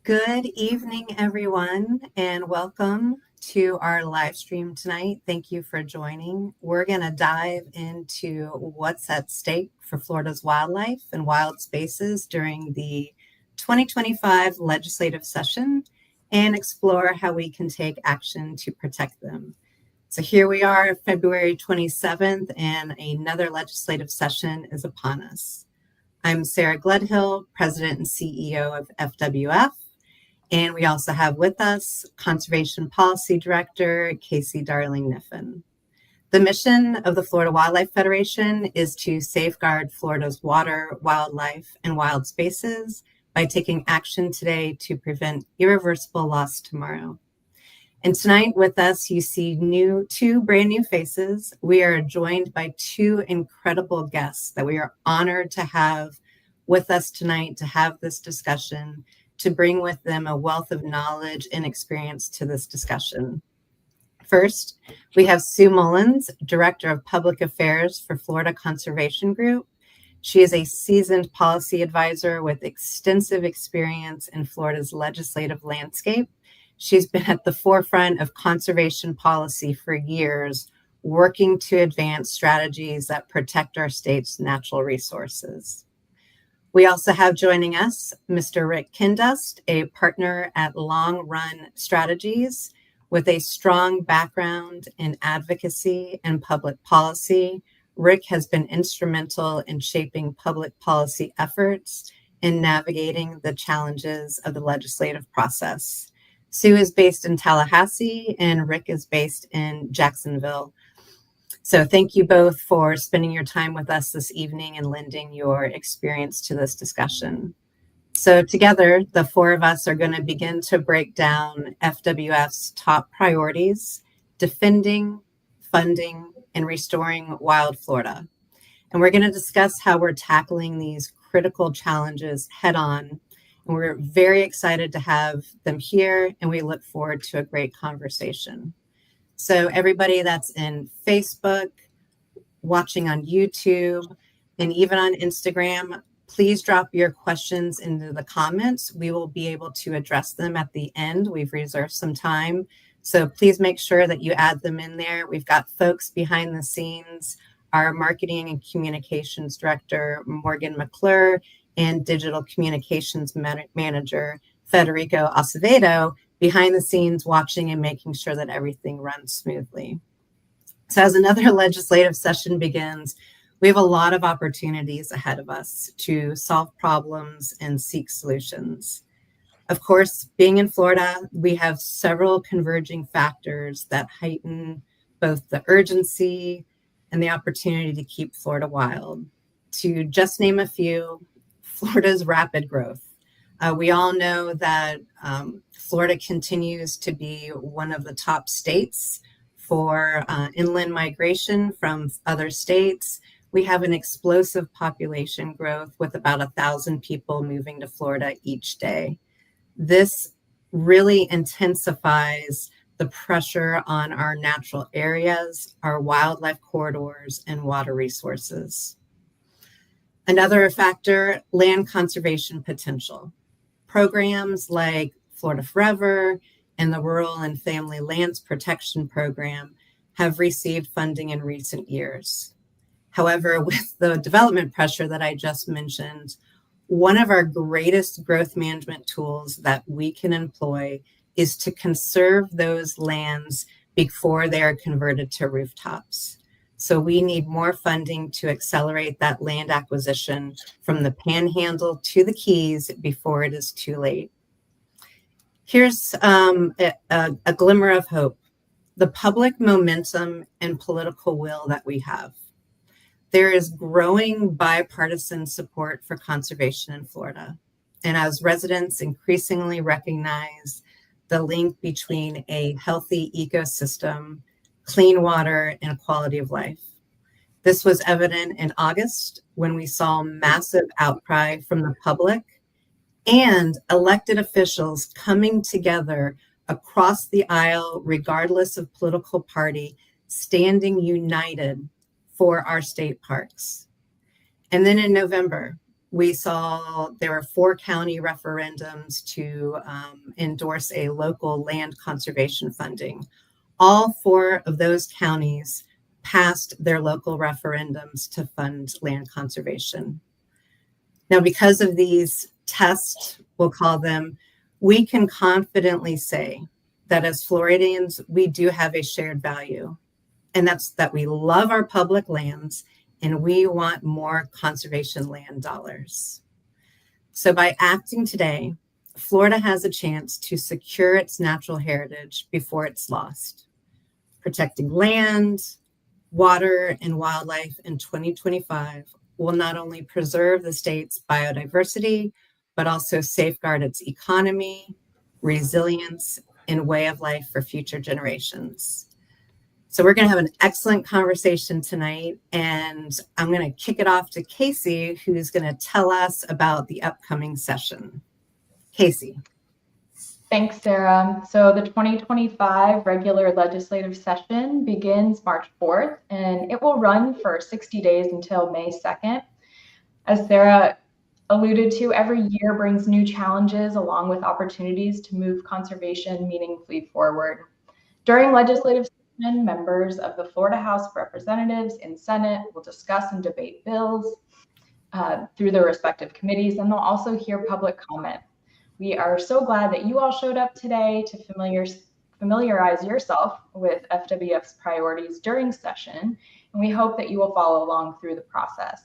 Good evening, everyone, and welcome to our live stream tonight. Thank you for joining. We're going to dive into what's at stake for Florida's wildlife and wild spaces during the 2025 legislative session and explore how we can take action to protect them. So here we are, February 27th, and another legislative session is upon us. I'm Sarah Gledhill, President and CEO of FWF. And we also have with us Conservation Policy Director, Casey Darling-Niffen. The mission of the Florida Wildlife Federation is to safeguard Florida's water, wildlife, and wild spaces by taking action today to prevent irreversible loss tomorrow. And tonight with us, you see two brand new faces. We are joined by two incredible guests that we are honored to have with us tonight to have this discussion, to bring with them a wealth of knowledge and experience to this discussion. First, we have Sue Mullins, Director of Public Affairs for Florida Conservation Group. She is a seasoned policy advisor with extensive experience in Florida's legislative landscape. She's been at the forefront of conservation policy for years, working to advance strategies that protect our state's natural resources. We also have joining us Mr. Rick Kendust, a partner at Long Run Strategies with a strong background in advocacy and public policy. Rick has been instrumental in shaping public policy efforts and navigating the challenges of the legislative process. Sue is based in Tallahassee and Rick is based in Jacksonville. So thank you both for spending your time with us this evening and lending your experience to this discussion. So together, the four of us are going to begin to break down FWF's top priorities, defending, funding, and restoring wild Florida. And we're going to discuss how we're tackling these critical challenges head on. And we're very excited to have them here, and we look forward to a great conversation. So everybody that's in Facebook, watching on YouTube, and even on Instagram, please drop your questions into the comments. We will be able to address them at the end. We've reserved some time. So please make sure that you add them in there. We've got folks behind the scenes, our Marketing and Communications Director, Morgan McClure, and Digital Communications Manager, Federico Acevedo, behind the scenes watching and making sure that everything runs smoothly. So as another legislative session begins, we have a lot of opportunities ahead of us to solve problems and seek solutions. Of course, being in Florida, we have several converging factors that heighten both the urgency and the opportunity to keep Florida wild. To just name a few, Florida's rapid growth. We all know that Florida continues to be one of the top states for inland migration from other states. We have an explosive population growth with about 1,000 people moving to Florida each day. This really intensifies the pressure on our natural areas, our wildlife corridors, and water resources. Another factor, land conservation potential. Programs like Florida Forever and the Rural and Family Lands Protection Program have received funding in recent years. However, with the development pressure that I just mentioned, one of our greatest growth management tools that we can employ is to conserve those lands before they are converted to rooftops. So we need more funding to accelerate that land acquisition from the Panhandle to the Keys before it is too late. Here's a glimmer of hope, the public momentum and political will that we have. There is growing bipartisan support for conservation in Florida. And as residents increasingly recognize the link between a healthy ecosystem, clean water, and quality of life. This was evident in August when we saw massive outcry from the public and elected officials coming together across the aisle, regardless of political party, standing united for our state parks. And then in November, We saw there were 4 county referendums to endorse a local land conservation funding. All 4 of those counties passed their local referendums to fund land conservation. Now, because of these tests, we'll call them, we can confidently say that as Floridians, we do have a shared value, and that's that we love our public lands and we want more conservation land dollars. So by acting today, Florida has a chance to secure its natural heritage before it's lost. Protecting land, water, and wildlife in 2025 will not only preserve the state's biodiversity, but also safeguard its economy, resilience, and way of life for future generations. So we're going to have an excellent conversation tonight, and I'm going to kick it off to Casey, who's going to tell us about the upcoming session. Casey. Thanks, Sarah. So the 2025 regular legislative session begins March 4th, and it will run for 60 days until May 2nd. As Sarah alluded to, every year brings new challenges along with opportunities to move conservation meaningfully forward. During legislative session, members of the Florida House of Representatives and Senate will discuss and debate bills through their respective committees, and they'll also hear public comment. We are so glad that you all showed up today to familiarize yourself with FWF's priorities during session, and we hope that you will follow along through the process.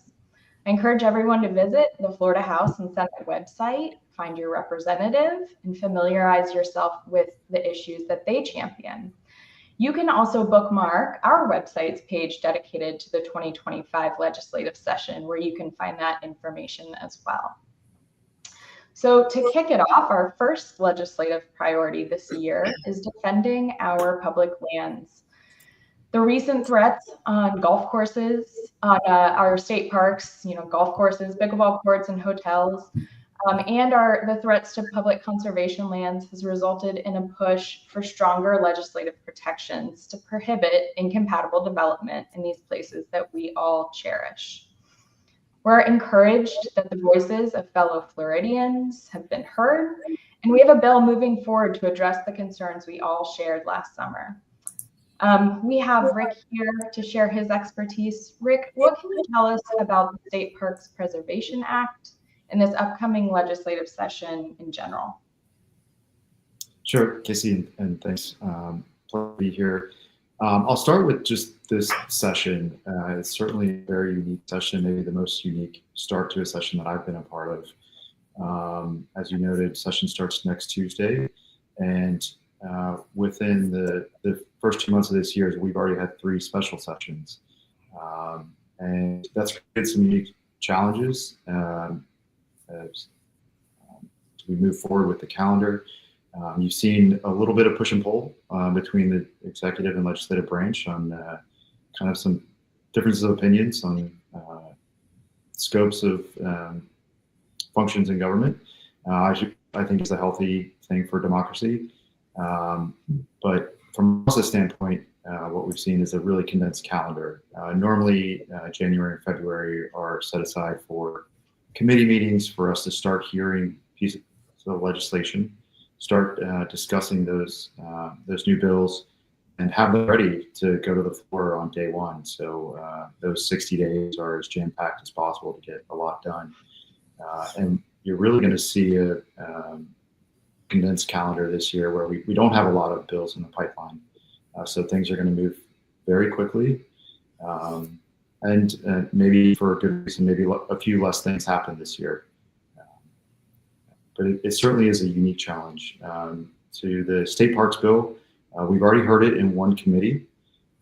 I encourage everyone to visit the Florida House and Senate website, find your representative, and familiarize yourself with the issues that they champion. You can also bookmark our website's page dedicated to the 2025 legislative session, where you can find that information as well. So to kick it off, our first legislative priority this year is defending our public lands. The recent threats on golf courses, on our state parks, golf courses, pickleball courts, and hotels, and the threats to public conservation lands has resulted in a push for stronger legislative protections to prohibit incompatible development in these places that we all cherish. We're encouraged that the voices of fellow Floridians have been heard, and we have a bill moving forward to address the concerns we all shared last summer. We have Rick here to share his expertise. Rick, what can you tell us about the State Parks Preservation Act and this upcoming legislative session in general? Sure, Casey, and thanks. Pleasure to be here. I'll start with just this session. It's certainly a very unique session, maybe the most unique start to a session that I've been a part of. As you noted, session starts next Tuesday, and within the first 2 months of this year, we've already had 3 special sessions, and that's created some unique challenges as we move forward with the calendar. You've seen a little bit of push and pull between the executive and legislative branch on kind of some differences of opinions on scopes of functions in government. I think it's a healthy thing for democracy. But from a process standpoint, what we've seen is a really condensed calendar. Normally, January and February are set aside for committee meetings for us to start hearing pieces of legislation, start discussing those new bills, and have them ready to go to the floor on day one. So those 60 days are as jam-packed as possible to get a lot done. And you're really going to see a condensed calendar this year where we don't have a lot of bills in the pipeline. So things are going to move very quickly. And maybe for a good reason, maybe a few less things happen this year. But it certainly is a unique challenge. To the state parks bill, we've already heard it in one committee.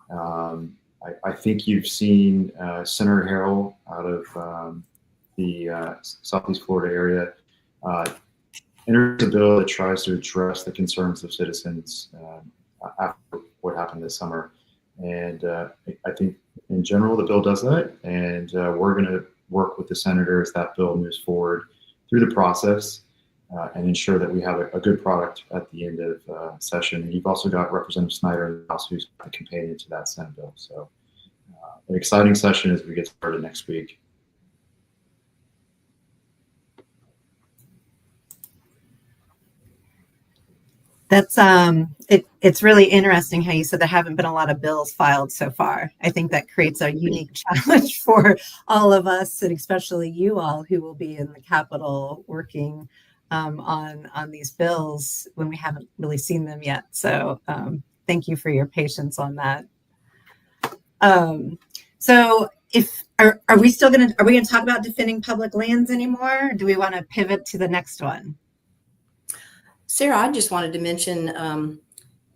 I think you've seen Senator Harrell out of the Southeast Florida area introduce a bill that tries to address the concerns of citizens after what happened this summer. And I think in general, the bill does that. And we're going to work with the senator as that bill moves forward through the process and ensure that we have a good product at the end of session. And you've also got Representative Snyder in the House who's a companion to that Senate bill. So an exciting session as we get started next week. That's it's really interesting how you said there haven't been a lot of bills filed so far. I think that creates a unique challenge for all of us, and especially you all who will be in the Capitol working on these bills when we haven't really seen them yet. So thank you for your patience on that. So if are we gonna talk about defending public lands anymore? Or do we want to pivot to the next one? Sarah, I just wanted to mention,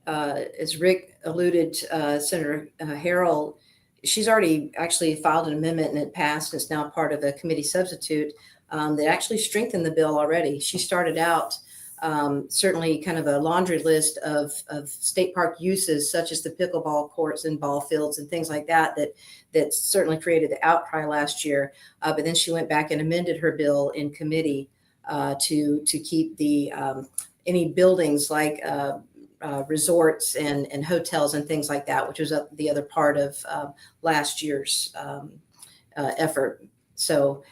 as Rick alluded, Senator Harrell, she's already actually filed an amendment and it passed. It's now part of a committee substitute that actually strengthened the bill already. She started out certainly kind of a laundry list of state park uses, such as the pickleball courts and ball fields and things like that, that certainly created the outcry last year. But then she went back and amended her bill in committee to keep the any buildings like resorts and hotels and things like that, which was the other part of last year's effort. So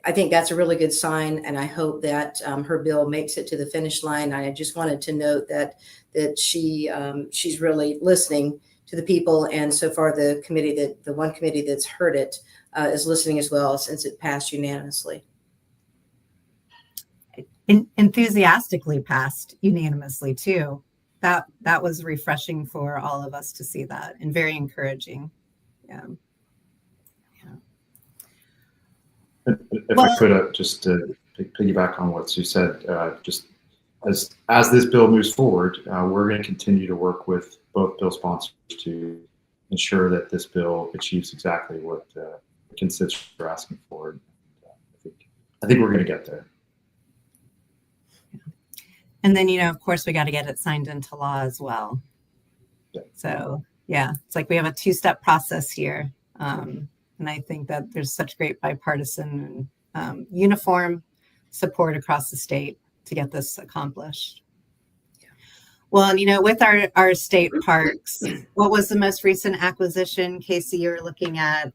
I think that's a really good sign, and I hope that her bill makes it to the finish line. I just wanted to note that she's really listening to the people, and so far the one committee that's heard it is listening as well, since it passed unanimously. Enthusiastically passed unanimously too. That was refreshing for all of us to see that, and very encouraging. Yeah. If I could just to piggyback on what Sue said, just as this bill moves forward, we're going to continue to work with both bill sponsors to ensure that this bill achieves exactly what the constituents are asking for. I think we're going to get there. And then, of course, we got to get it signed into law as well. Yeah. So, yeah, it's like we have a two-step process here. And I think that there's such great bipartisan and uniform support across the state to get this accomplished. Yeah. Well, and, with our state parks, what was the most recent acquisition, Casey, you're looking at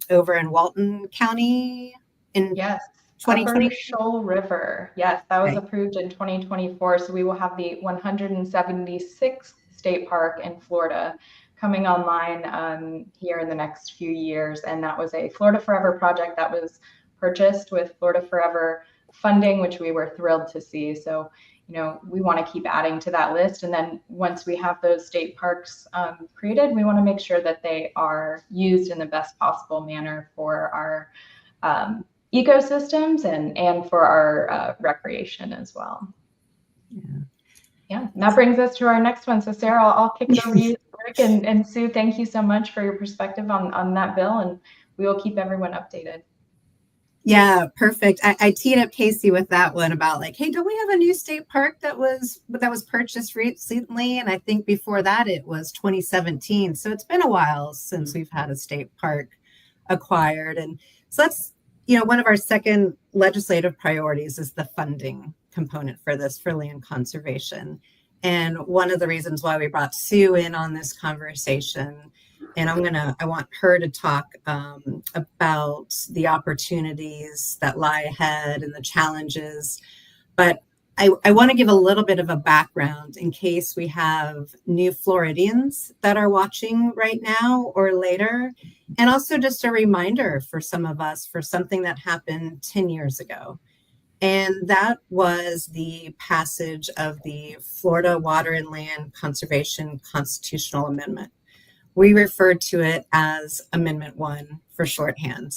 over in Walton County? Yes. 2020? Upper Shoal River. Yes, that was approved in 2024. So we will have the 176th state park in Florida coming online here in the next few years. And that was a Florida Forever project that was purchased with Florida Forever funding, which we were thrilled to see. So, we want to keep adding to that list. And then once we have those state parks created, we want to make sure that they are used in the best possible manner for our ecosystems and for our recreation as well. Yeah. And that brings us to our next one. So Sarah, I'll kick it over to you, Rick, and Sue. Thank you so much for your perspective on that bill, and we will keep everyone updated. Yeah, perfect. I teed up Casey with that one about like, hey, don't we have a new state park that was purchased recently? And I think before that it was 2017. So it's been a while since we've had a state park acquired. And so that's one of our second legislative priorities is the funding component for this, for land conservation. And one of the reasons why we brought Sue in on this conversation, and I want her to talk about the opportunities that lie ahead and the challenges. But I want to give a little bit of a background in case we have new Floridians that are watching right now or later. And also just a reminder for some of us for something that happened 10 years ago. And that was the passage of the Florida Water and Land Conservation Constitutional Amendment. We referred to it as Amendment 1 for shorthand.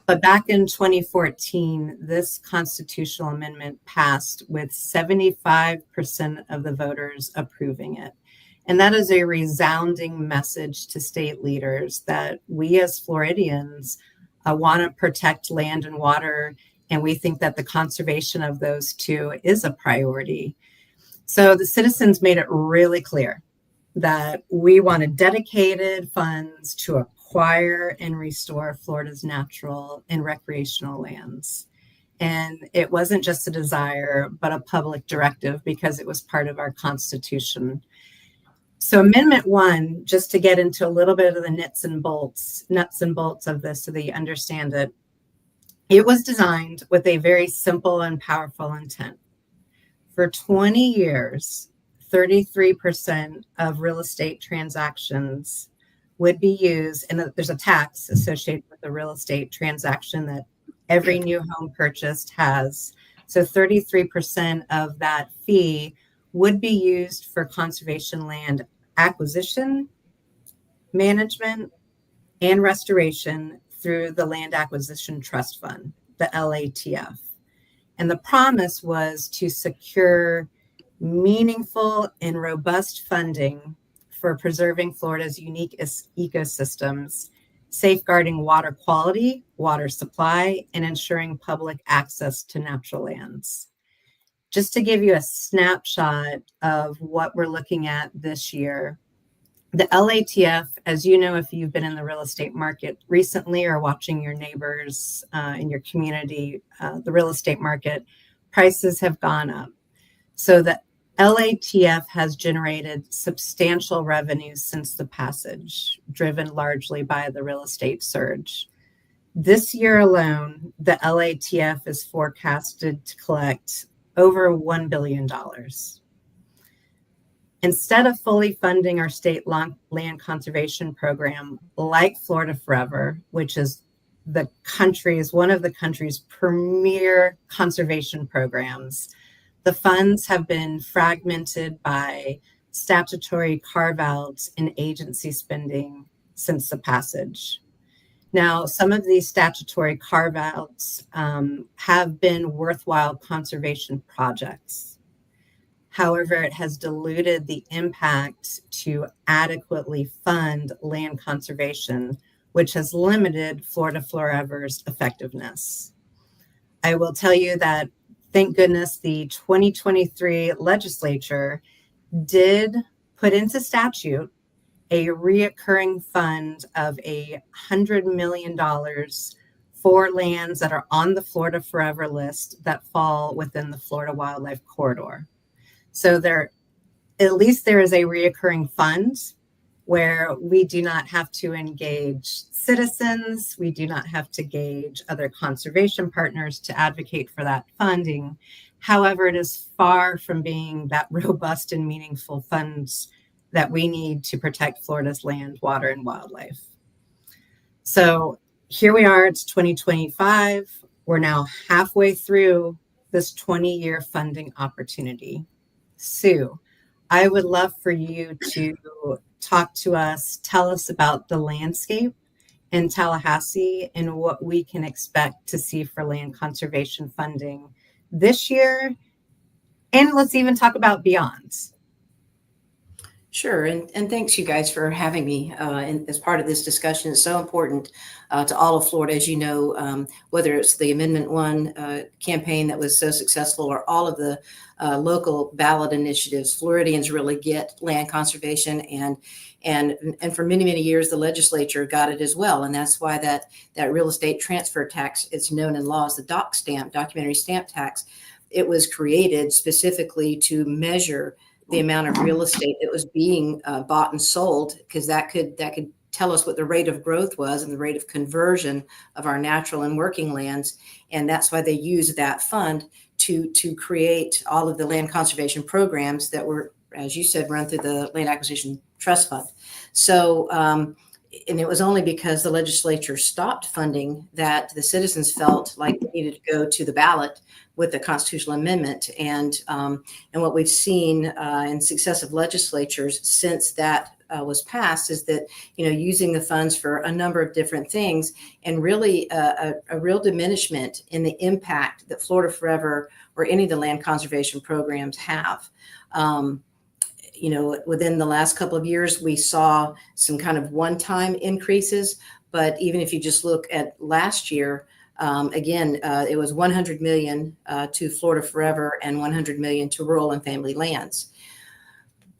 But back in 2014, this constitutional amendment passed with 75% of the voters approving it. And that is a resounding message to state leaders that we as Floridians want to protect land and water, and we think that the conservation of those two is a priority. So the citizens made it really clear that we wanted dedicated funds to acquire and restore Florida's natural and recreational lands. And it wasn't just a desire, but a public directive because it was part of our Constitution. So Amendment 1, just to get into a little bit of the nuts and bolts of this so that you understand it, it was designed with a very simple and powerful intent. For 20 years, 33% of real estate transactions would be used, and there's a tax associated with the real estate transaction that every new home purchased has. So 33% of that fee would be used for conservation land acquisition, management, and restoration through the Land Acquisition Trust Fund, the LATF. And the promise was to secure meaningful and robust funding for preserving Florida's unique ecosystems, safeguarding water quality, water supply, and ensuring public access to natural lands. Just to give you a snapshot of what we're looking at this year, the LATF, as you know, if you've been in the real estate market recently or watching your neighbors in your community, the real estate market, prices have gone up. So the LATF has generated substantial revenues since the passage, driven largely by the real estate surge. This year alone, the LATF is forecasted to collect over $1 billion. Instead of fully funding our state land conservation program, like Florida Forever, which is one of the country's premier conservation programs, the funds have been fragmented by statutory carve-outs and agency spending since the passage. Now, some of these statutory carve-outs have been worthwhile conservation projects. However, it has diluted the impact to adequately fund land conservation, which has limited Florida Forever's effectiveness. I will tell you that, thank goodness, the 2023 legislature did put into statute a reoccurring fund of $100 million for lands that are on the Florida Forever list that fall within the Florida Wildlife Corridor. So at least there is a reoccurring fund where we do not have to engage citizens, we do not have to engage other conservation partners to advocate for that funding. However, it is far from being that robust and meaningful funds that we need to protect Florida's land, water, and wildlife. So here we are, it's 2025. We're now halfway through this 20-year funding opportunity. Sue, I would love for you to talk to us, tell us about the landscape in Tallahassee and what we can expect to see for land conservation funding this year. And let's even talk about beyond. Sure, and thanks you guys for having me as part of this discussion. It's so important to all of Florida, as you know, whether it's the Amendment 1 campaign that was so successful or all of the local ballot initiatives. Floridians really get land conservation, and for many, many years, the legislature got it as well. And that's why that real estate transfer tax, it's known in law as the doc stamp, documentary stamp tax. It was created specifically to measure the amount of real estate that was being bought and sold, because that could tell us what the rate of growth was and the rate of conversion of our natural and working lands. And that's why they used that fund to create all of the land conservation programs that were, as you said, run through the Land Acquisition Trust Fund. So, and it was only because the legislature stopped funding that the citizens felt like they needed to go to the ballot with the constitutional amendment. And what we've seen in successive legislatures since that was passed is that, using the funds for a number of different things, and really a real diminishment in the impact that Florida Forever or any of the land conservation programs have. Within the last couple of years, we saw some kind of one-time increases. But even if you just look at last year, it was $100 million to Florida Forever and $100 million to rural and family lands.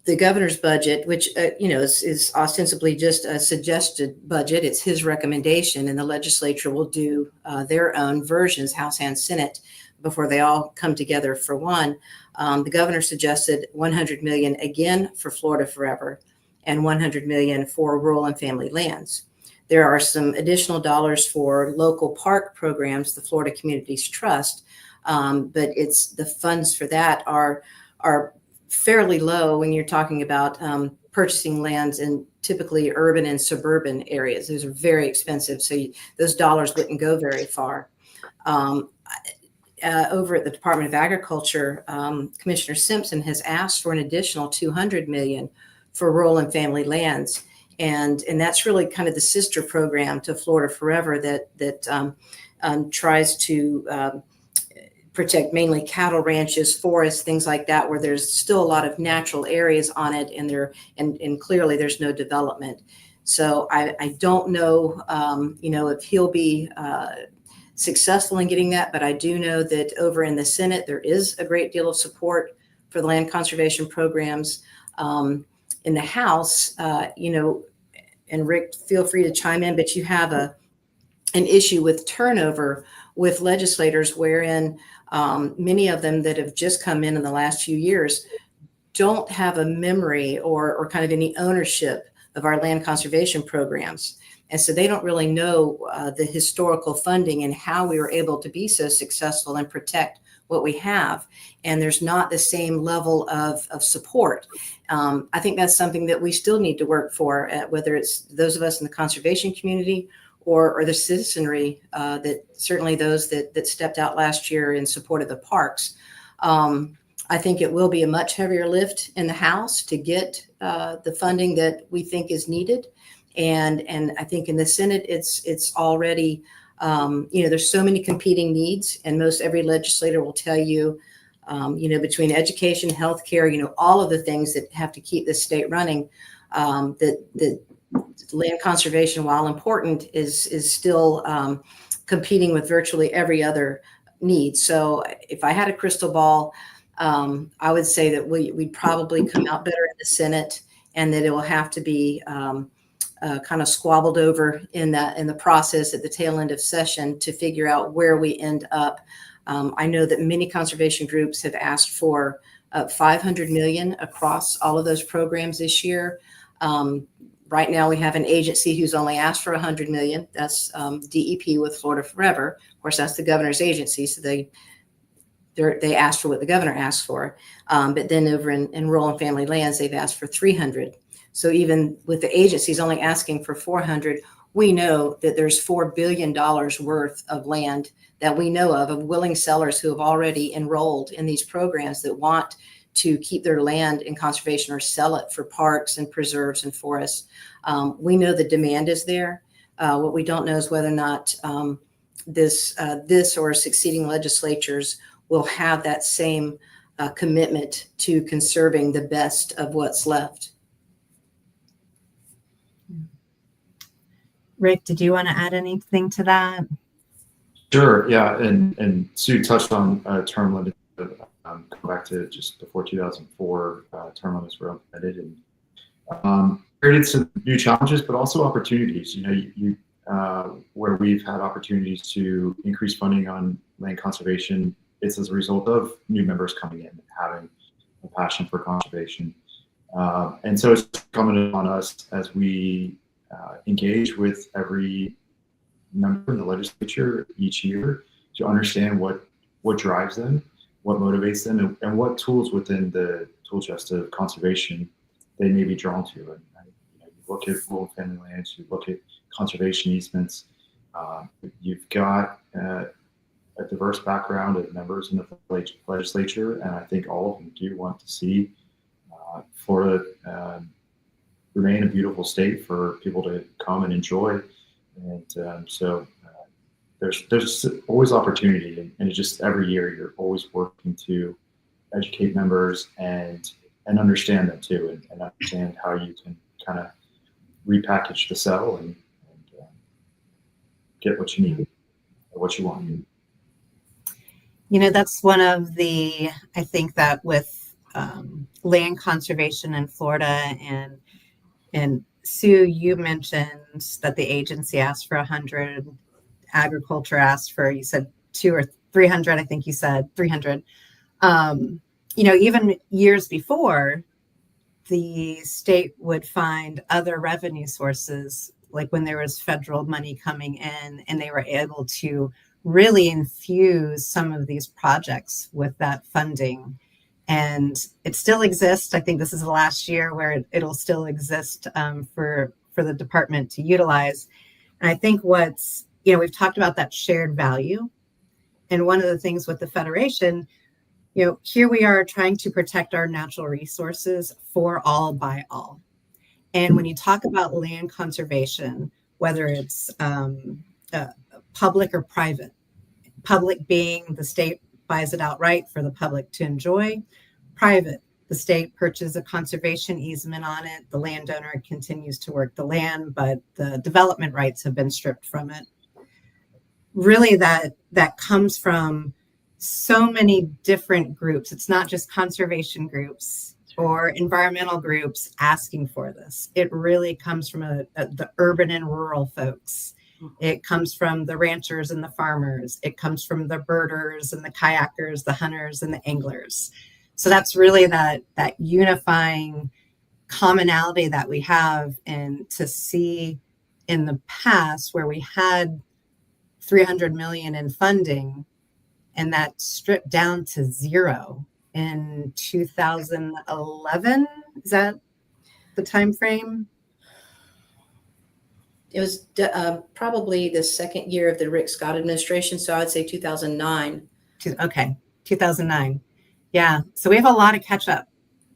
The governor's budget, which is ostensibly just a suggested budget, it's his recommendation, and the legislature will do their own versions, House and Senate, before they all come together for one. The governor suggested $100 million again for Florida Forever and $100 million for rural and family lands. There are some additional dollars for local park programs, the Florida Communities Trust, but it's the funds for that are fairly low when you're talking about purchasing lands in typically urban and suburban areas. Those are very expensive, so those dollars wouldn't go very far. Over at the Department of Agriculture, Commissioner Simpson has asked for an additional $200 million for rural and family lands. And that's really kind of the sister program to Florida Forever that tries to protect mainly cattle ranches, forests, things like that, where there's still a lot of natural areas on it, and clearly there's no development. So I don't know, if he'll be successful in getting that, but I do know that over in the Senate there is a great deal of support for the land conservation programs. In the House, and Rick, feel free to chime in, but you have an issue with turnover with legislators, wherein many of them that have just come in the last few years don't have a memory or kind of any ownership of our land conservation programs. And so they don't really know the historical funding and how we were able to be so successful and protect what we have. And there's not the same level of support. I think that's something that we still need to work for, whether it's those of us in the conservation community or the citizenry, that certainly those that stepped out last year in support of the parks. I think it will be a much heavier lift in the House to get the funding that we think is needed. And I think in the Senate, it's already, there's so many competing needs, and most every legislator will tell you, between education, healthcare, all of the things that have to keep this state running, that land conservation, while important, is still competing with virtually every other need. So if I had a crystal ball, I would say that we'd probably come out better in the Senate, and that it will have to be kind of squabbled over in the process at the tail end of session to figure out where we end up. I know that many conservation groups have asked for $500 million across all of those programs this year. Right now we have an agency who's only asked for $100 million. That's DEP with Florida Forever. Of course, that's the governor's agency, so they asked for what the governor asked for. But then over in rural and family lands, they've asked for $300. So even with the agencies only asking for $400, we know that there's $4 billion worth of land that we know of willing sellers who have already enrolled in these programs that want to keep their land in conservation or sell it for parks and preserves and forests. We know the demand is there. What we don't know is whether or not this or succeeding legislatures will have that same commitment to conserving the best of what's left. Rick, did you want to add anything to that? Sure. Yeah, and Sue touched on term limits. Go back to just before 2004, term limits were implemented, and created some new challenges, but also opportunities. Where we've had opportunities to increase funding on land conservation, it's as a result of new members coming in and having a passion for conservation. And so it's incumbent on us as we engage with every member in the legislature each year to understand what drives them, what motivates them, and what tools within the tool chest of conservation they may be drawn to. And you look at rural family lands, you look at conservation easements. You've got a diverse background of members in the legislature, and I think all of them do want to see Florida remain a beautiful state for people to come and enjoy. And so there's always opportunity, and it's just every year you're always working to educate members and understand them too, and understand how you can kind of repackage the sell and get what you need or what you want. That's one of the, I think that with land conservation in Florida, and Sue, you mentioned that the agency asked for 100, agriculture asked for, you said 200 or 300, I think you said 300. Even years before, the state would find other revenue sources, like when there was federal money coming in, and they were able to really infuse some of these projects with that funding. and it still exists. I think this is the last year where it'll still exist for the department to utilize. And I think we've talked about that shared value. And one of the things with the Federation, here we are trying to protect our natural resources for all by all. And when you talk about land conservation, whether it's public or private, public being the state buys it outright for the public to enjoy, private, the state purchases a conservation easement on it, the landowner continues to work the land, but the development rights have been stripped from it. Really, that comes from so many different groups. It's not just conservation groups or environmental groups asking for this. It really comes from the urban and rural folks. It comes from the ranchers and the farmers. It comes from the birders and the kayakers, the hunters and the anglers. So that's really that unifying commonality that we have, and to see in the past where we had $300 million in funding and that stripped down to zero in 2011. Is that the time frame? It was probably the second year of the Rick Scott administration, so I would say 2009. Okay, 2009. Yeah, so we have a lot of catch up,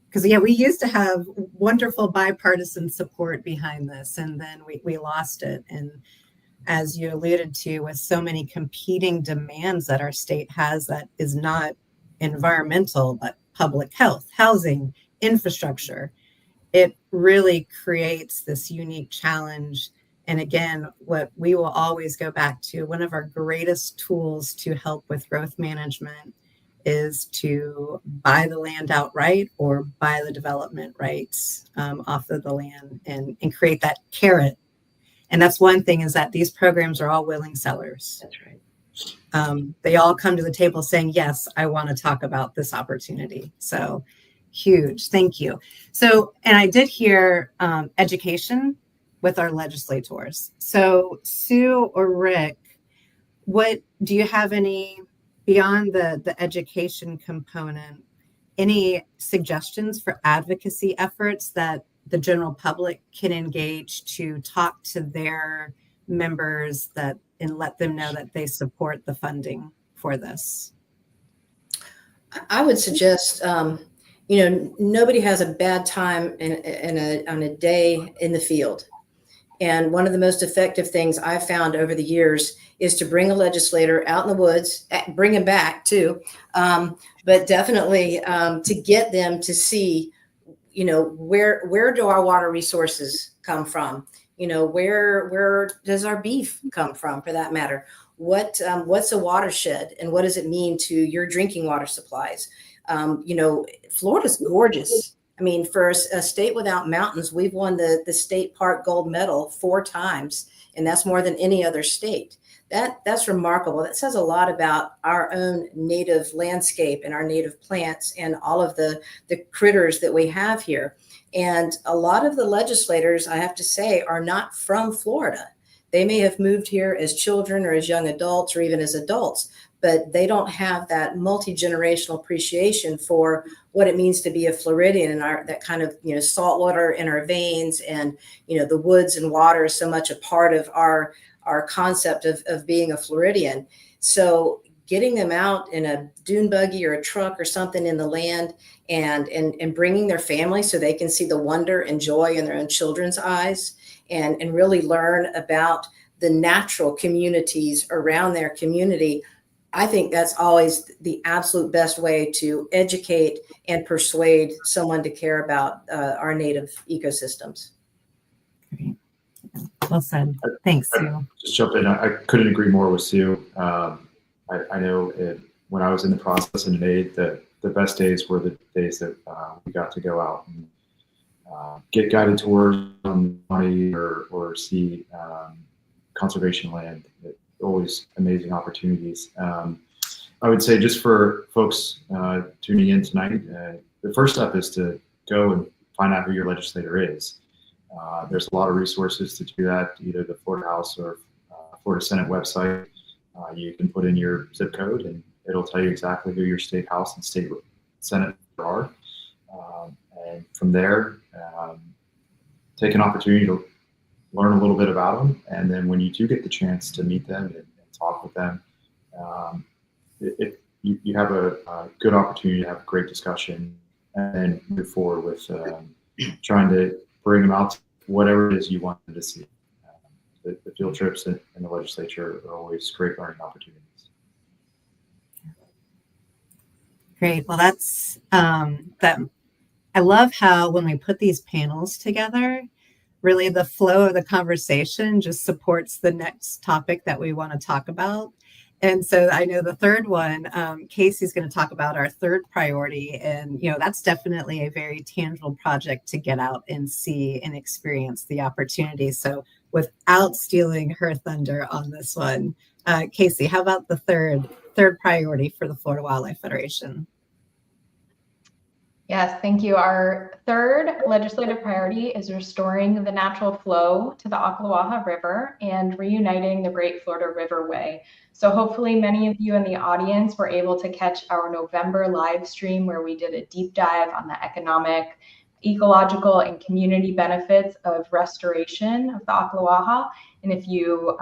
because we used to have wonderful bipartisan support behind this, and then we lost it. And as you alluded to, with so many competing demands that our state has, that is not environmental, but public health, housing, infrastructure, it really creates this unique challenge. And again, what we will always go back to, one of our greatest tools to help with growth management is to buy the land outright or buy the development rights off of the land, and create that carrot. And that's one thing, is that these programs are all willing sellers. That's right. They all come to the table saying, yes, I want to talk about this opportunity. So huge. Thank you. So, and I did hear education with our legislators. So Sue or Rick, what do you have any, beyond the education component, any suggestions for advocacy efforts that the general public can engage to talk to their members and let them know that they support the funding for this? I would suggest, nobody has a bad time on a day in the field. And one of the most effective things I've found over the years is to bring a legislator out in the woods, bring him back too, but definitely to get them to see, where do our water resources come from? Where does our beef come from, for that matter? What's a watershed, and what does it mean to your drinking water supplies? Florida's gorgeous. I mean, for a state without mountains, we've won the state park gold medal 4 times, and that's more than any other state. That's remarkable. That says a lot about our own native landscape and our native plants and all of the critters that we have here. And a lot of the legislators, I have to say, are not from Florida. They may have moved here as children or as young adults or even as adults, but they don't have that multi-generational appreciation for what it means to be a Floridian, and that kind of, salt water in our veins, and, the woods and water is so much a part of our concept of being a Floridian. So getting them out in a dune buggy or a truck or something in the land, and bringing their family so they can see the wonder and joy in their own children's eyes, and really learn about the natural communities around their community. I think that's always the absolute best way to educate and persuade someone to care about our native ecosystems. Great. Well said. Thanks, Sue. Just jump in. I couldn't agree more with Sue. I know when I was in the process in May, that the best days were the days that we got to go out and get guided tours on money or see conservation land. Always amazing opportunities. I would say, just for folks tuning in tonight, the first step is to go and find out who your legislator is. There's a lot of resources to do that, either the Florida House or Florida Senate website. You can put in your zip code and it'll tell you exactly who your state House and state Senate there are. And from there, take an opportunity to learn a little bit about them. And then when you do get the chance to meet them and talk with them, you have a good opportunity to have a great discussion and then move forward with trying to bring them out to whatever it is you want them to see. The field trips in the legislature are always great learning opportunities. Great. Well, that's that. I love how when we put these panels together, really the flow of the conversation just supports the next topic that we want to talk about. And so I know the third one, Casey's going to talk about our third priority. And, that's definitely a very tangible project to get out and see and experience the opportunity. So without stealing her thunder on this one, Casey, how about the third priority for the Florida Wildlife Federation? Yes, thank you. Our third legislative priority is restoring the natural flow to the Ocklawaha River and reuniting the Great Florida Riverway. So hopefully many of you in the audience were able to catch our November live stream where we did a deep dive on the economic, ecological, and community benefits of restoration of the Ocklawaha. And if you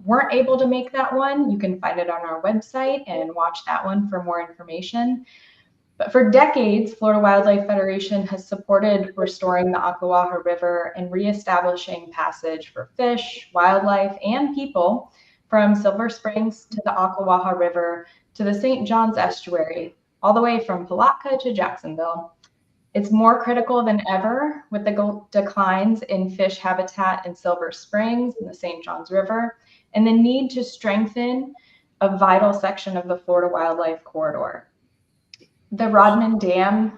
weren't able to make that one, you can find it on our website and watch that one for more information. But for decades, Florida Wildlife Federation has supported restoring the Ocklawaha River and reestablishing passage for fish, wildlife, and people from Silver Springs to the Ocklawaha River to the St. Johns Estuary, all the way from Palatka to Jacksonville. It's more critical than ever with the declines in fish habitat in Silver Springs and the St. Johns River, and the need to strengthen a vital section of the Florida Wildlife Corridor. The Rodman Dam,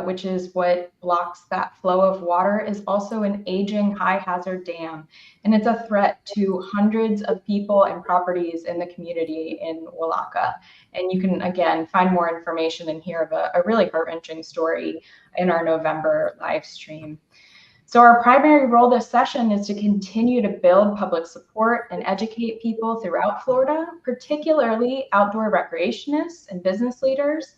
which is what blocks that flow of water, is also an aging high hazard dam, and it's a threat to hundreds of people and properties in the community in Willaca. And you can, again, find more information and hear of a really heart-wrenching story in our November live stream. So our primary role this session is to continue to build public support and educate people throughout Florida, particularly outdoor recreationists and business leaders,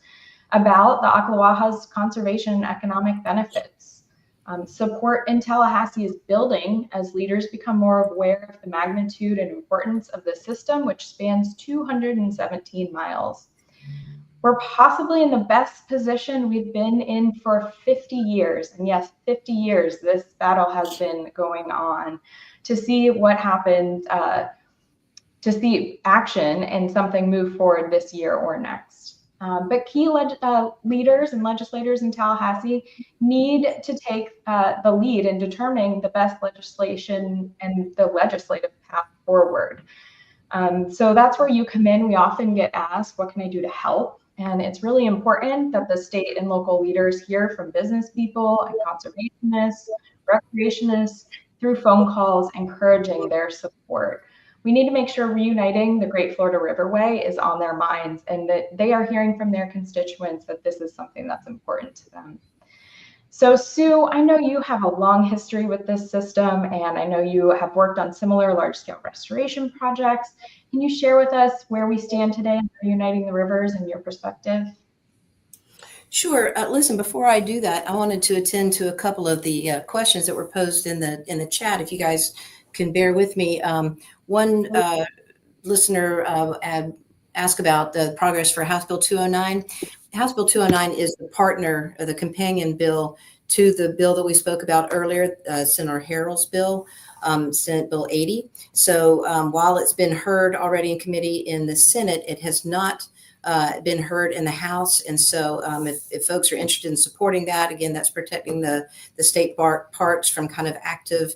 about the Ocklawaha's conservation and economic benefits. Support in Tallahassee is building as leaders become more aware of the magnitude and importance of the system, which spans 217 miles. We're possibly in the best position we've been in for 50 years. And yes, 50 years this battle has been going on, to see what happens, to see action and something move forward this year or next. But key leaders and legislators in Tallahassee need to take the lead in determining the best legislation and the legislative path forward. So that's where you come in. We often get asked, what can I do to help? And it's really important that the state and local leaders hear from business people and conservationists, recreationists, through phone calls, encouraging their support. We need to make sure reuniting the Great Florida Riverway is on their minds and that they are hearing from their constituents that this is something that's important to them. So Sue, I know you have a long history with this system, and I know you have worked on similar large-scale restoration projects. Can you share with us where we stand today in reuniting the rivers and your perspective? Sure. Listen, before I do that, I wanted to attend to a couple of the questions that were posed in the chat. If you guys can bear with me. One listener asked about the progress for House Bill 209. House Bill 209 is the partner, or the companion bill to the bill that we spoke about earlier, Senator Harrell's bill, Senate Bill 80. So while it's been heard already in committee in the Senate, it has not been heard in the House. And so if folks are interested in supporting that, again, that's protecting the state parks from kind of active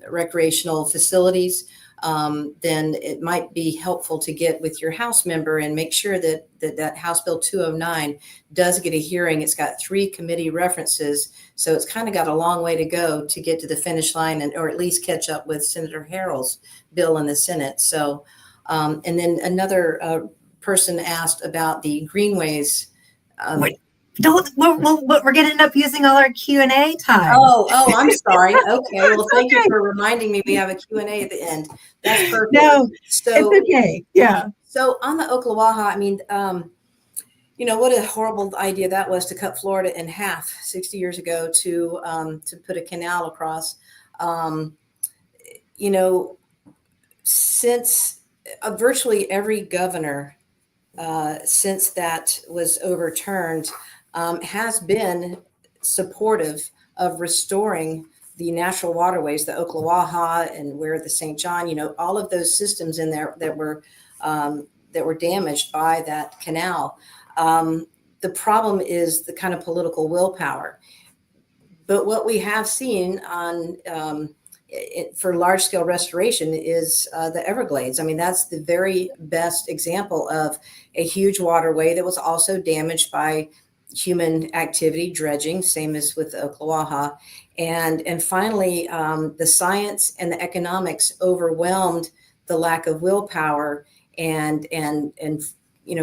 recreational facilities, then it might be helpful to get with your House member and make sure that House Bill 209 does get a hearing. It's got 3 committee references, so it's kind of got a long way to go to get to the finish line, or at least catch up with Senator Harrell's bill in the Senate. So, and then another person asked about the greenways. We're going to end up using all our Q&A time. Oh, I'm sorry. Okay. Well, thank you for reminding me we have a Q&A at the end. That's perfect. No, so, it's okay. Yeah. So on the Ocklawaha, I mean, what a horrible idea that was, to cut Florida in half 60 years ago to put a canal across. Um, you know, since virtually every governor since that was overturned has been supportive of restoring the natural waterways, the Ocklawaha and where the St. John, all of those systems in there that were damaged by that canal. The problem is the kind of political willpower. But what we have seen on for large scale restoration is the Everglades. I mean, that's the very best example of a huge waterway that was also damaged by human activity, dredging, same as with the Ocklawaha. And finally, the science and the economics overwhelmed the lack of willpower. And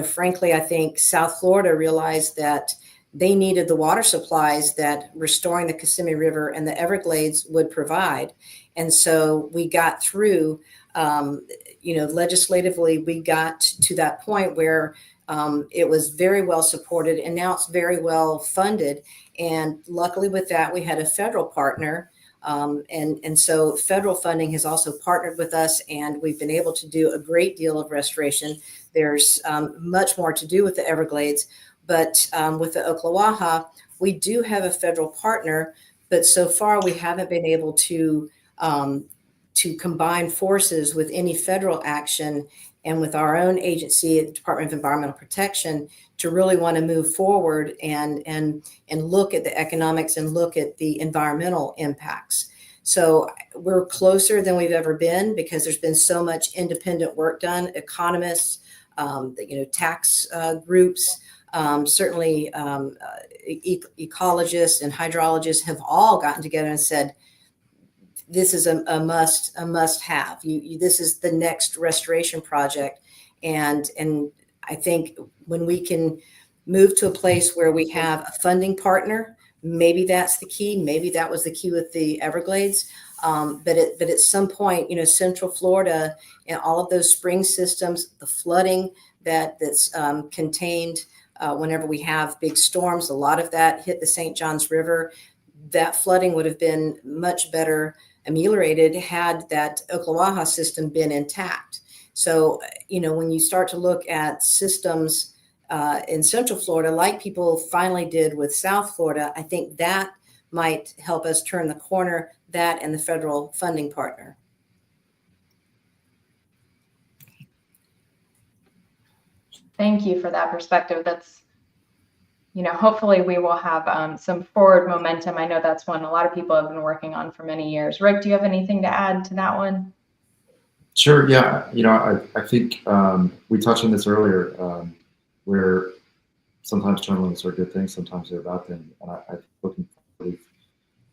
frankly, I think South Florida realized that they needed the water supplies that restoring the Kissimmee River and the Everglades would provide. And so we got through, legislatively, we got to that point where it was very well supported, and now it's very well funded. And luckily with that, we had a federal partner. And so federal funding has also partnered with us, and we've been able to do a great deal of restoration. There's much more to do with the Everglades. But with the Ocklawaha, we do have a federal partner, but so far we haven't been able to combine forces with any federal action and with our own agency at the Department of Environmental Protection to really want to move forward and look at the economics and look at the environmental impacts. So we're closer than we've ever been because there's been so much independent work done. Economists, tax groups, certainly ecologists and hydrologists have all gotten together and said, this is a must have. This is the next restoration project. And I think when we can move to a place where we have a funding partner, maybe that's the key. Maybe that was the key with the Everglades. But at some point, Central Florida and all of those spring systems, the flooding that's contained whenever we have big storms, a lot of that hit the St. Johns River. That flooding would have been much better ameliorated had that Ocklawaha system been intact. So, when you start to look at systems in Central Florida, like people finally did with South Florida, I think that might help us turn the corner, that and the federal funding partner. Thank you for that perspective. That's, hopefully we will have some forward momentum. I know that's one a lot of people have been working on for many years. Rick, do you have anything to add to that one? Sure. Yeah. I think we touched on this earlier, where sometimes term limits are a good thing, sometimes they're a bad thing. And I think looking forward, we've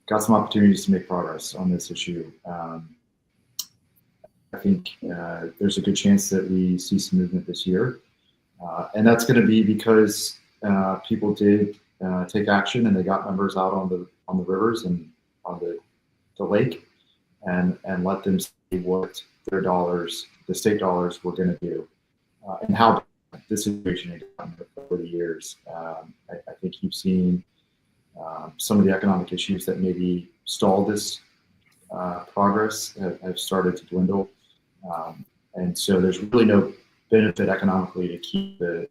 got some opportunities to make progress on this issue. I think there's a good chance that we see some movement this year. And that's going to be because people did take action, and they got numbers out on the rivers and on the lake, and let them see what their dollars, the state dollars, were going to do, and how this situation had gotten over the years. I think you've seen some of the economic issues that maybe stalled this progress have started to dwindle, and so there's really no benefit economically to keep the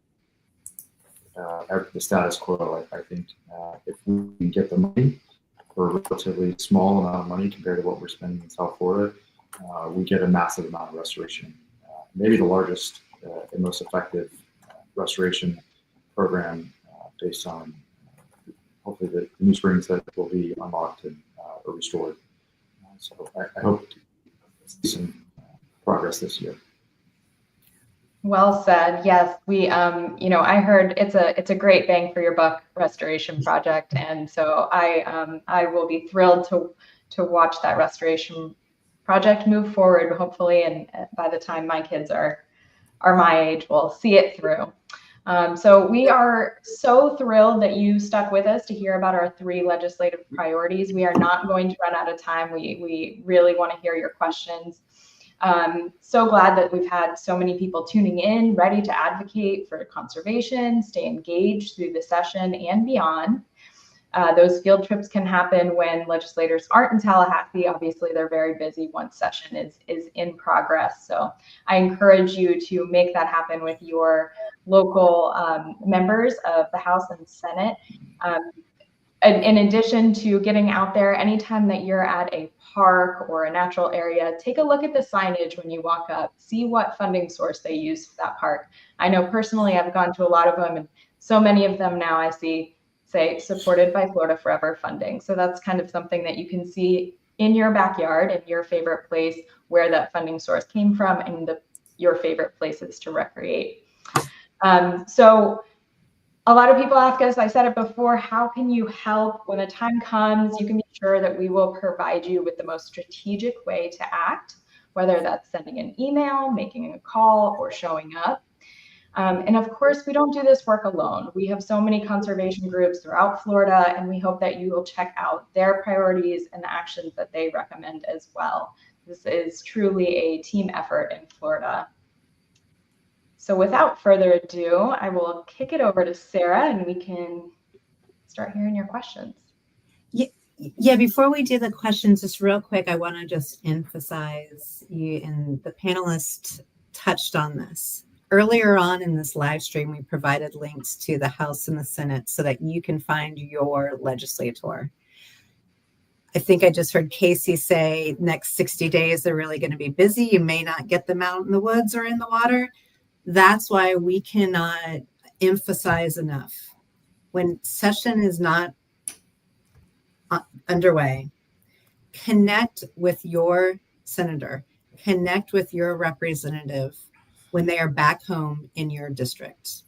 status quo. I think if we can get the money for a relatively small amount of money compared to what we're spending in South Florida, we get a massive amount of restoration. Maybe the largest and most effective restoration program based on hopefully the new springs that will be unlocked and or restored. So I hope to see some progress this year. Well said. Yes, we, I heard it's a great bang for your buck restoration project, and so I will be thrilled to watch that restoration project move forward, hopefully, and by the time my kids are my age, we'll see it through. So we are so thrilled that you stuck with us to hear about our 3 legislative priorities. We are not going to run out of time. We really want to hear your questions. So glad that we've had so many people tuning in, ready to advocate for conservation, stay engaged through the session and beyond. Those field trips can happen when legislators aren't in Tallahassee. Obviously, they're very busy once session is in progress. So I encourage you to make that happen with your local members of the House and Senate. In addition to getting out there, anytime that you're at a park or a natural area, take a look at the signage when you walk up, see what funding source they use for that park. I know personally, I've gone to a lot of them, and so many of them now I see say supported by Florida Forever funding. So that's kind of something that you can see in your backyard, in your favorite place, where that funding source came from, and your favorite places to recreate. So a lot of people ask us, I said it before, how can you help? When the time comes, you can be sure that we will provide you with the most strategic way to act, whether that's sending an email, making a call, or showing up. And of course, we don't do this work alone. We have so many conservation groups throughout Florida, and we hope that you will check out their priorities and the actions that they recommend as well. This is truly a team effort in Florida. So without further ado, I will kick it over to Sarah, and we can start hearing your questions. Yeah, before we do the questions, just real quick, I want to just emphasize you, and the panelists touched on this. Earlier on in this live stream, we provided links to the House and the Senate so that you can find your legislator. I think I just heard Casey say next 60 days, they're really going to be busy. You may not get them out in the woods or in the water. That's why we cannot emphasize enough. When session is not underway, connect with your senator, connect with your representative when they are back home in your district.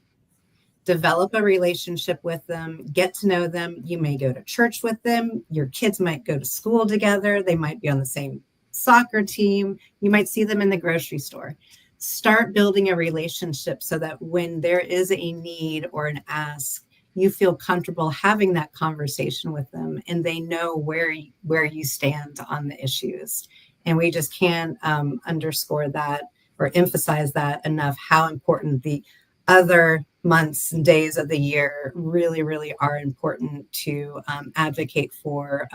Develop a relationship with them, get to know them. You may go to church with them. Your kids might go to school together. They might be on the same soccer team. You might see them in the grocery store. Start building a relationship so that when there is a need or an ask, you feel comfortable having that conversation with them and they know where you stand on the issues. And we just can't underscore that or emphasize that enough, how important the other months and days of the year really, really are important to advocate for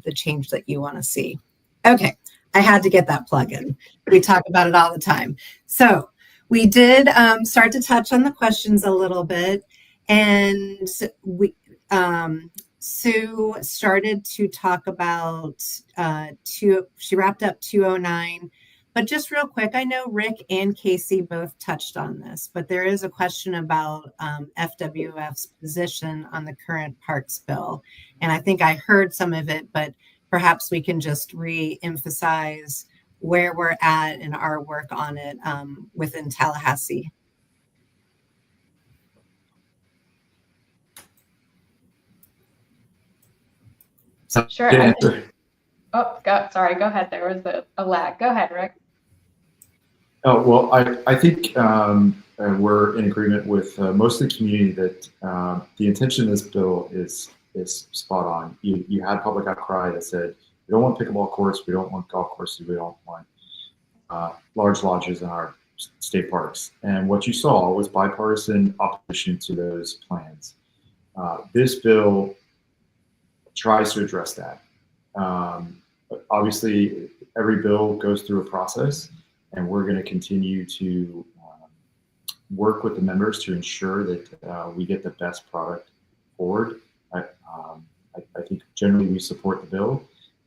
the change that you want to see. Okay, I had to get that plug in. We talk about it all the time. So we did start to touch on the questions a little bit, and we Sue started to talk about she wrapped up 209. But just real quick, I know Rick and Casey both touched on this, but there is a question about FWF's position on the current parks bill. And I think I heard some of it, but perhaps we can just re-emphasize where we're at in our work on it within Tallahassee. Sure. Sorry, go ahead. There was a lag. Go ahead, Rick. Oh, well, I think we're in agreement with most of the community that the intention of this bill is spot on. You had public outcry that said, we don't want pickleball courts, we don't want golf courses, we don't want large lodges in our state parks. And what you saw was bipartisan opposition to those plans. This bill tries to address that. Obviously, every bill goes through a process, and we're going to continue to work with the members to ensure that we get the best product forward. I think generally we support the bill,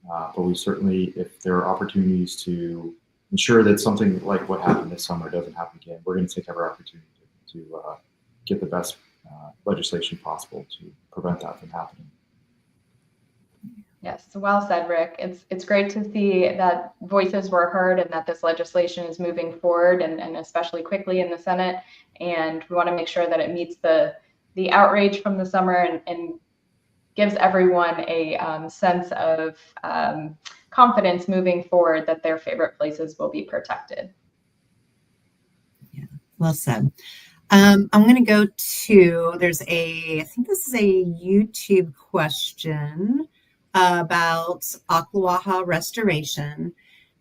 but we certainly, if there are opportunities to ensure that something like what happened this summer doesn't happen again, we're going to take every opportunity to get the best legislation possible to prevent that from happening. Yes, well said, Rick. It's great to see that voices were heard and that this legislation is moving forward and especially quickly in the Senate. And we want to make sure that it meets the outrage from the summer and gives everyone a sense of confidence moving forward that their favorite places will be protected. Yeah, well said. I'm going to go to, I think this is a YouTube question about Ocklawaha restoration.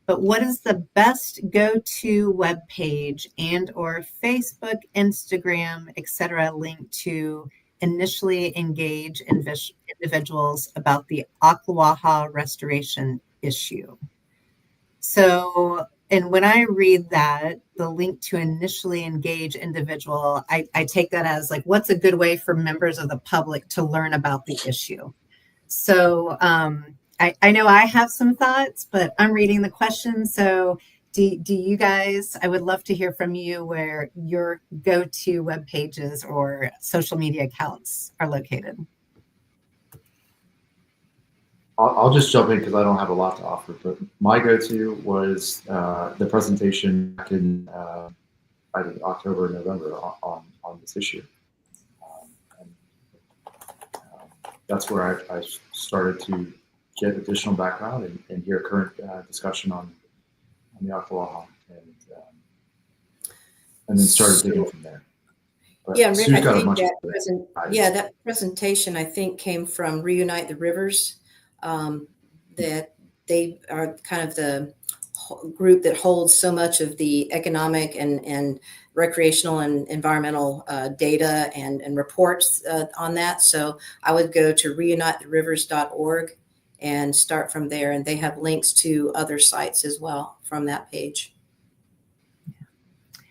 but what is the best go-to web page and or Facebook, Instagram, etc. link to initially engage individuals about the Ocklawaha restoration issue? So, and when I read that, the link to initially engage individual, I take that as like, what's a good way for members of the public to learn about the issue? So I know I have some thoughts, but I'm reading the question. So do you guys, I would love to hear from you where your go-to web pages or social media accounts are located. I'll just jump in because I don't have a lot to offer, but my go-to was the presentation back in I think October, November on this issue. And that's where I started to get additional background and hear current discussion on the Ocklawaha, and then started digging from there. But Yeah, Rick, Sue's I got a think much that presentation, I think, came from Reunite the Rivers. That they are kind of the group that holds so much of the economic and recreational and environmental data and reports on that. So I would go to reunitetherivers.org and start from there. And they have links to other sites as well from that page.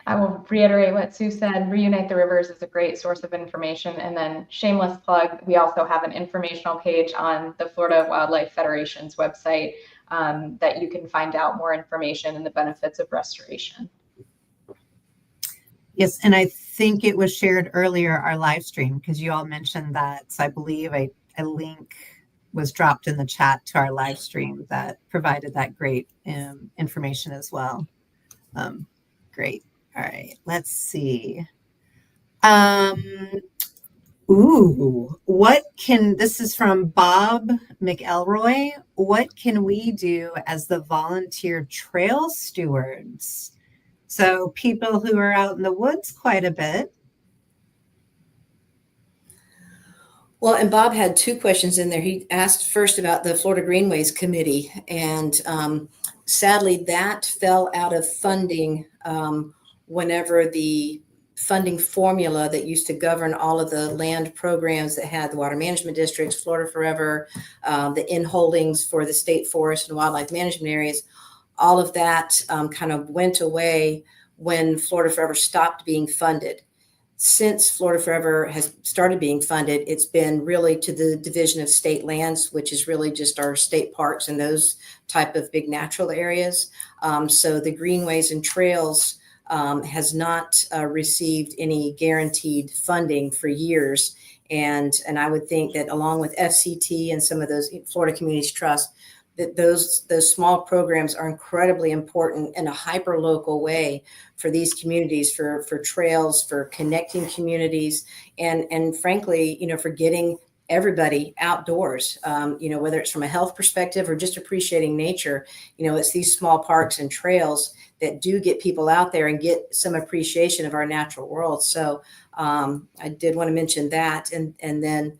I will reiterate what Sue said. Reunite the Rivers is a great source of information. And then shameless plug, we also have an informational page on the Florida Wildlife Federation's website that you can find out more information and the benefits of restoration. Yes, and I think it was shared earlier, our live stream, because you all mentioned that. So I believe a link was dropped in the chat to our live stream that provided that great information as well. Great. All right, let's see. This is from Bob McElroy. What can we do as the volunteer trail stewards? So people who are out in the woods quite a bit. Well, and Bob had two questions in there. He asked first about the Florida Greenways Committee, and sadly that fell out of funding whenever the funding formula that used to govern all of the land programs that had the water management districts, Florida Forever, the in holdings for the state forest and wildlife management areas, all of that kind of went away when Florida Forever stopped being funded. Since Florida Forever has started being funded, it's been really to the Division of State Lands, which is really just our state parks and those type of big natural areas. So the greenways and trails has not received any guaranteed funding for years. And I would think that along with FCT and some of those Florida Communities Trust, that those small programs are incredibly important in a hyper local way for these communities, for trails, for connecting communities, and frankly, for getting everybody outdoors, whether it's from a health perspective or just appreciating nature. It's these small parks and trails that do get people out there and get some appreciation of our natural world. So I did want to mention that. And then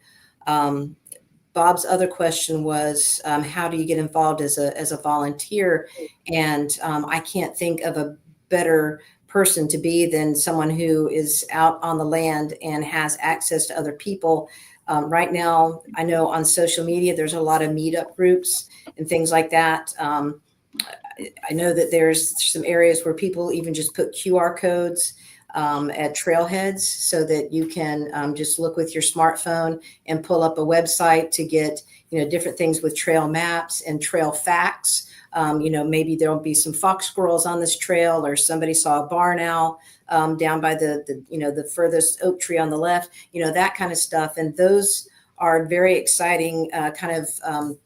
Bob's other question was, how do you get involved as a volunteer? And I can't think of a better person to be than someone who is out on the land and has access to other people. Right now, I know on social media, there's a lot of meetup groups and things like that. I know that there's some areas where people even just put QR codes at trailheads so that you can just look with your smartphone and pull up a website to get, different things with trail maps and trail facts. Maybe there'll be some fox squirrels on this trail, or somebody saw a barn owl down by the furthest oak tree on the left, that kind of stuff. And those are very exciting kind of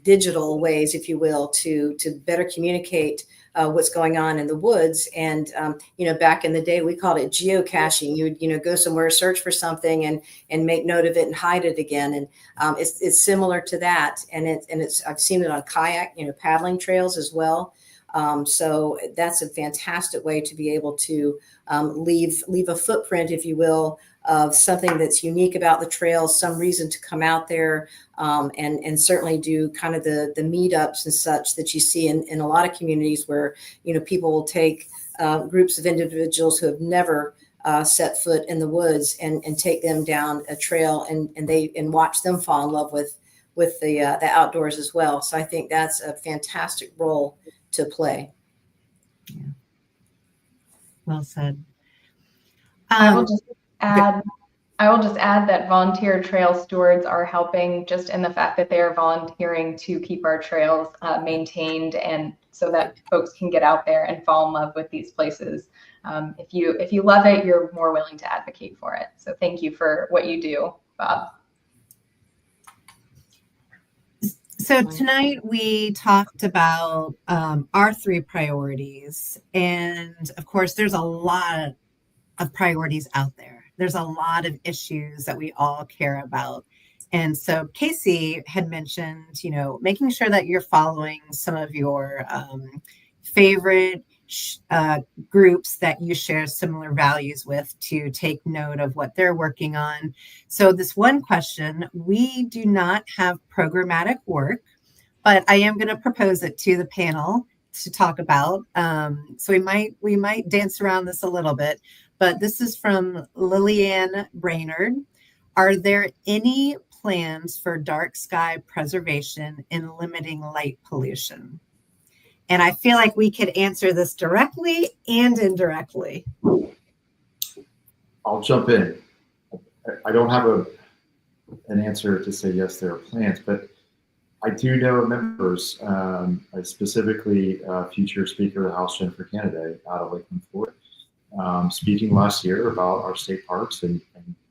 digital ways, if you will, to better communicate what's going on in the woods. And back in the day, we called it geocaching. You would go somewhere, search for something, and make note of it and hide it again. And it's similar to that. And it's I've seen it on kayak, paddling trails as well. So that's a fantastic way to be able to leave a footprint, if you will, of something that's unique about the trail, some reason to come out there, and certainly do kind of the meetups and such that you see in a lot of communities where, people will take groups of individuals who have never set foot in the woods and take them down a trail and watch them fall in love with the outdoors as well. So I think that's a fantastic role to play. Yeah. Well said. I will just add that volunteer trail stewards are helping just in the fact that they are volunteering to keep our trails maintained, and so that folks can get out there and fall in love with these places. If you love it, you're more willing to advocate for it. So thank you for what you do, Bob. So tonight we talked about our 3 priorities, and of course there's a lot of priorities out there. There's a lot of issues that we all care about. And so Casey had mentioned, making sure that you're following some of your favorite groups that you share similar values with to take note of what they're working on. So this one question, we do not have programmatic work, but I am going to propose it to the panel to talk about. So we might dance around this a little bit, but this is from Lillian Brainerd. Are there any plans for dark sky preservation in limiting light pollution? And I feel like we could answer this directly and indirectly. I'll jump in. I don't have an answer to say yes, there are plans, but I do know members, specifically future Speaker of the House, Jennifer Kennedy, out of Lakeland, Florida, speaking last year about our state parks and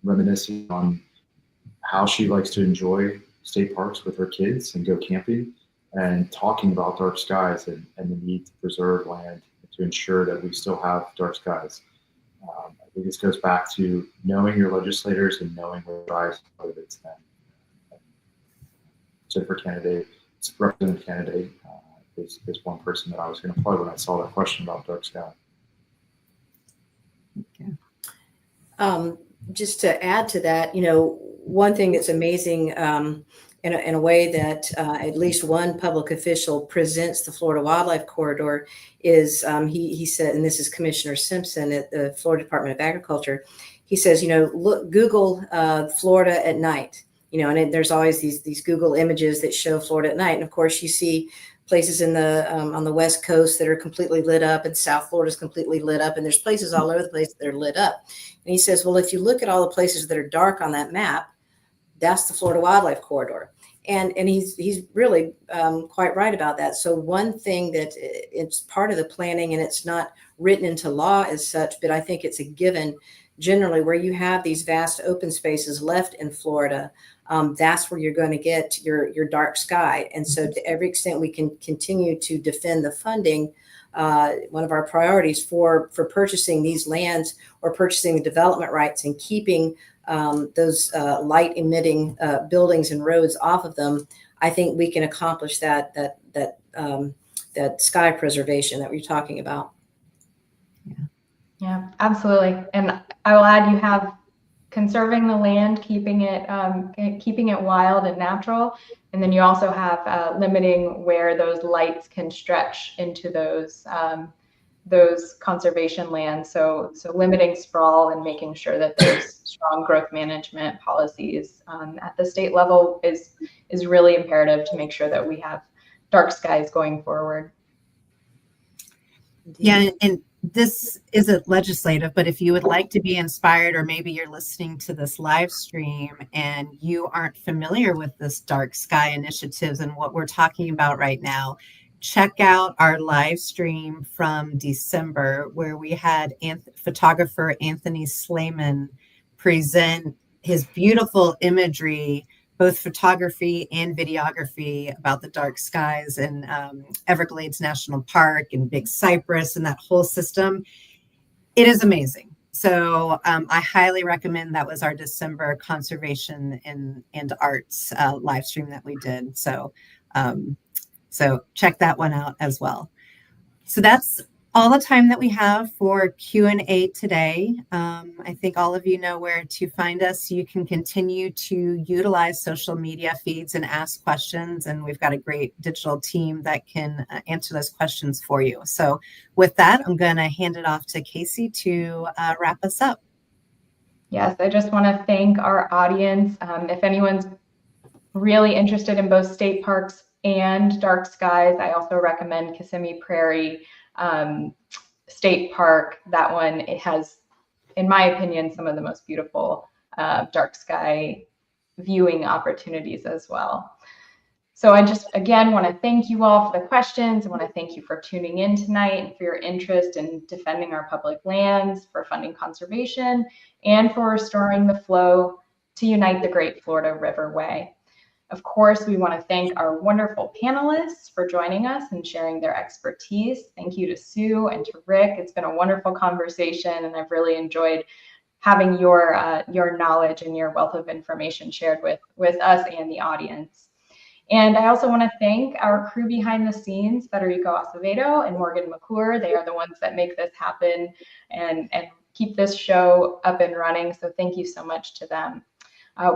reminiscing on how she likes to enjoy state parks with her kids and go camping, and talking about dark skies and the need to preserve land to ensure that we still have dark skies. I think this goes back to knowing your legislators and knowing what drives motivates them. Jennifer Kennedy, Representative Kennedy, is one person that I was going to plug when I saw that question about dark sky. Okay. Just to add to that, one thing that's amazing in a way that at least one public official presents the Florida Wildlife Corridor is he said, and this is Commissioner Simpson at the Florida Department of Agriculture, he says, look, Google Florida at night, and there's always these Google images that show Florida at night. And of course you see places in the on the West Coast that are completely lit up, and South Florida is completely lit up, and there's places all over the place that are lit up. And he says, well, if you look at all the places that are dark on that map, that's the Florida Wildlife Corridor. And he's really quite right about that. So one thing that it's part of the planning, and it's not written into law as such, but I think it's a given generally where you have these vast open spaces left in Florida. That's where you're going to get your dark sky. And so to every extent we can continue to defend the funding, one of our priorities for purchasing these lands or purchasing the development rights and keeping those light emitting buildings and roads off of them, I think we can accomplish that sky preservation that we're talking about. Yeah, absolutely. And I will add, you have conserving the land, keeping it wild and natural, and then you also have limiting where those lights can stretch into those conservation lands. So limiting sprawl and making sure that there's strong growth management policies at the state level is really imperative to make sure that we have dark skies going forward. Yeah, and this isn't legislative, but if you would like to be inspired, or maybe you're listening to this live stream and you aren't familiar with this dark sky initiatives and what we're talking about right now, check out our live stream from December where we had photographer Anthony Slayman present his beautiful imagery, both photography and videography, about the dark skies in Everglades National Park and Big Cypress and that whole system. It is amazing. So I highly recommend. That was our December conservation and arts live stream that we did. So check that one out as well. So that's all the time that we have for Q&A today. I think all of you know where to find us. You can continue to utilize social media feeds and ask questions, and we've got a great digital team that can answer those questions for you. So with that, I'm going to hand it off to Casey to wrap us up. Yes, I just want to thank our audience. If anyone's really interested in both state parks and dark skies, I also recommend Kissimmee Prairie State Park. That one, it has, in my opinion, some of the most beautiful dark sky viewing opportunities as well. So I just, again, want to thank you all for the questions. I want to thank you for tuning in tonight and for your interest in defending our public lands, for funding conservation, and for restoring the flow to unite the Great Florida Riverway. Of course, we want to thank our wonderful panelists for joining us and sharing their expertise. Thank you to Sue and to Rick. It's been a wonderful conversation, and I've really enjoyed having your knowledge and your wealth of information shared with us and the audience. And I also want to thank our crew behind the scenes, Federico Acevedo and Morgan McClure. They are the ones that make this happen and keep this show up and running. So thank you so much to them.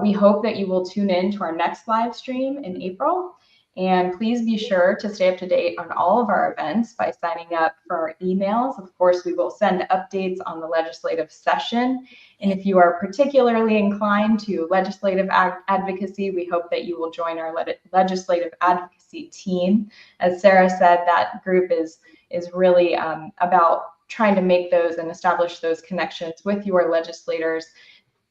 We hope that you will tune in to our next live stream in April. And please be sure to stay up to date on all of our events by signing up for our emails. Of course, we will send updates on the legislative session. And if you are particularly inclined to legislative advocacy, we hope that you will join our legislative advocacy team. As Sarah said, that group is really about trying to make those and establish those connections with your legislators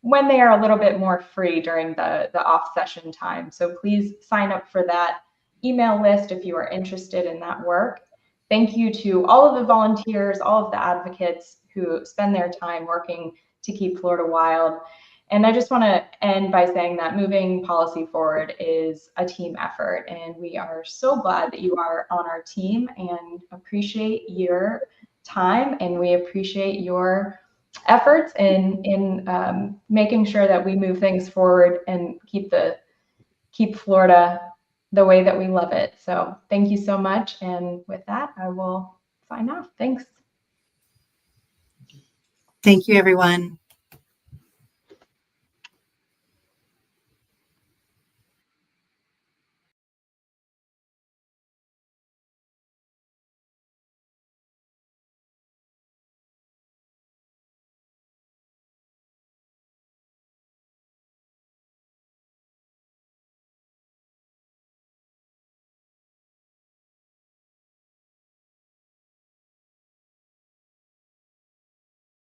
when they are a little bit more free during the off-session time. So please sign up for that email list if you are interested in that work. Thank you to all of the volunteers, all of the advocates who spend their time working to keep Florida wild. And I just want to end by saying that moving policy forward is a team effort. And we are so glad that you are on our team and appreciate your time. And we appreciate your efforts in making sure that we move things forward and keep Florida the way that we love it. So thank you so much. And with that, I will sign off. Thanks. Thank you, everyone.